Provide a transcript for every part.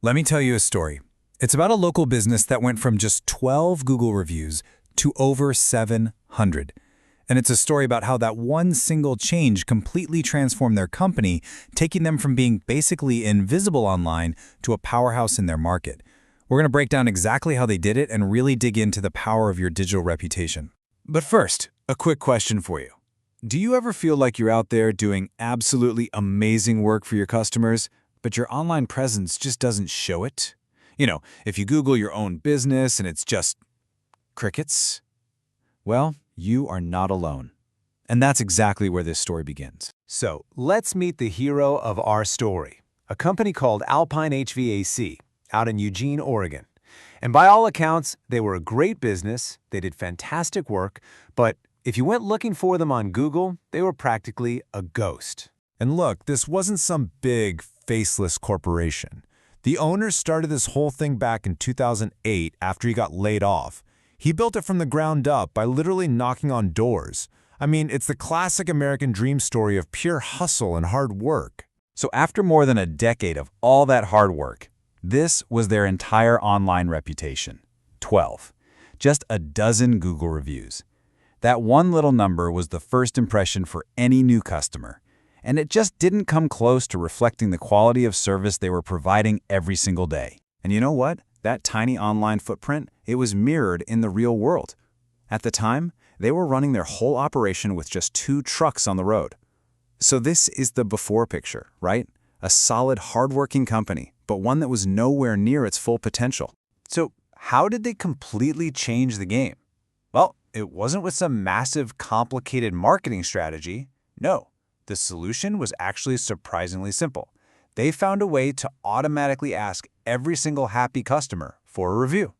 Let me tell you a story. It's about a local business that went from just 12 Google reviews to over 700. And it's a story about how that one single change completely transformed their company, taking them from being basically invisible online to a powerhouse in their market. We're going to break down exactly how they did it and really dig into the power of your digital reputation. But first, a quick question for you. Do you ever feel like you're out there doing absolutely amazing work for your customers, but your online presence just doesn't show it? If you Google your own business and it's just crickets, well, you are not alone. And that's exactly where this story begins. So let's meet the hero of our story, a company called Alpine HVAC out in Eugene, Oregon. And by all accounts, they were a great business, they did fantastic work, but if you went looking for them on Google, they were practically a ghost. And look, this wasn't some big, faceless corporation. The owner started this whole thing back in 2008 after he got laid off. He built it from the ground up by literally knocking on doors. I mean, it's the classic American dream story of pure hustle and hard work. So after more than a decade of all that hard work, this was their entire online reputation. 12. Just a dozen Google reviews. That one little number was the first impression for any new customer. And it just didn't come close to reflecting the quality of service they were providing every single day. And you know what? That tiny online footprint, it was mirrored in the real world. At the time, they were running their whole operation with just 2 trucks on the road. So this is the before picture, right? A solid, hardworking company, but one that was nowhere near its full potential. So how did they completely change the game? Well, it wasn't with some massive, complicated marketing strategy. No. The solution was actually surprisingly simple. They found a way to automatically ask every single happy customer for a review.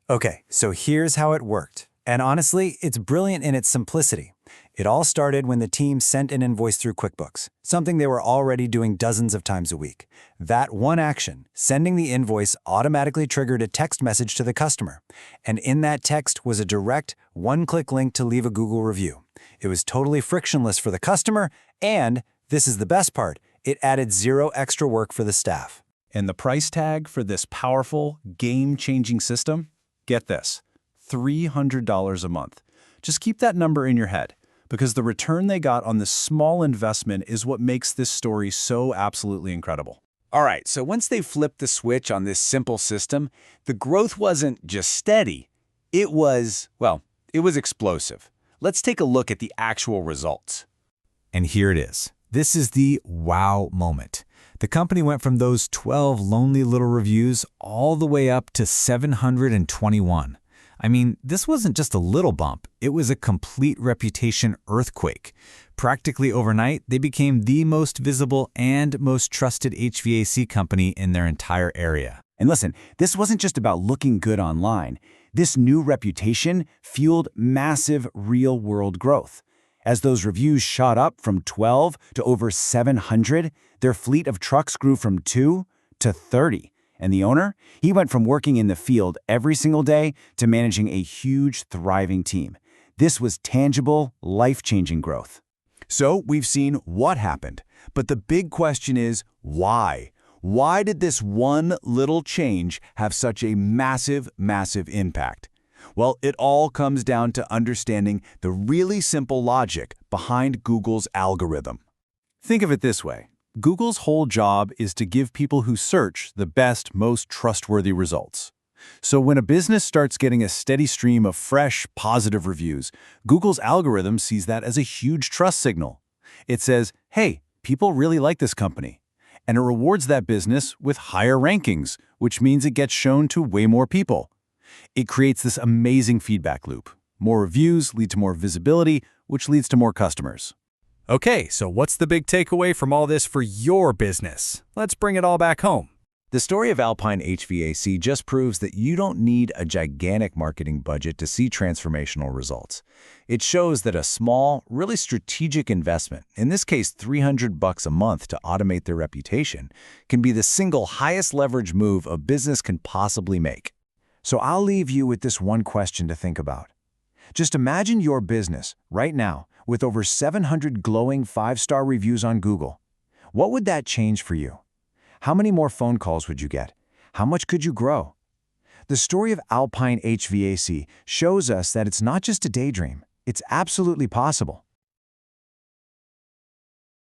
Okay, so here's how it worked. And honestly, it's brilliant in its simplicity. It all started when the team sent an invoice through QuickBooks, something they were already doing dozens of times a week. That one action, sending the invoice, automatically triggered a text message to the customer. And in that text was a direct, one-click link to leave a Google review. It was totally frictionless for the customer, and, this is the best part, it added 0 extra work for the staff. And the price tag for this powerful, game-changing system? Get this, $300 a month. Just keep that number in your head, because the return they got on this small investment is what makes this story so absolutely incredible. All right, so once they flipped the switch on this simple system, the growth wasn't just steady. It was explosive. Let's take a look at the actual results. And here it is. This is the wow moment. The company went from those 12 lonely little reviews all the way up to 721. I mean, this wasn't just a little bump. It was a complete reputation earthquake. Practically overnight, they became the most visible and most trusted HVAC company in their entire area. And listen, this wasn't just about looking good online. This new reputation fueled massive real-world growth. As those reviews shot up from 12 to over 700, their fleet of trucks grew from 2 to 30. And the owner? He went from working in the field every single day to managing a huge, thriving team. This was tangible, life-changing growth. So we've seen what happened, but the big question is why? Why did this one little change have such a massive, massive impact? Well, it all comes down to understanding the really simple logic behind Google's algorithm. Think of it this way. Google's whole job is to give people who search the best, most trustworthy results. So when a business starts getting a steady stream of fresh, positive reviews, Google's algorithm sees that as a huge trust signal. It says, hey, people really like this company. And it rewards that business with higher rankings, which means it gets shown to way more people. It creates this amazing feedback loop. More reviews lead to more visibility, which leads to more customers. Okay, so what's the big takeaway from all this for your business? Let's bring it all back home. The story of Alpine HVAC just proves that you don't need a gigantic marketing budget to see transformational results. It shows that a small, really strategic investment, in this case $300 a month to automate their reputation, can be the single highest leverage move a business can possibly make. So I'll leave you with this one question to think about. Just imagine your business, right now, with over 700 glowing 5-star reviews on Google. What would that change for you? How many more phone calls would you get? How much could you grow? The story of Alpine HVAC shows us that it's not just a daydream. It's absolutely possible.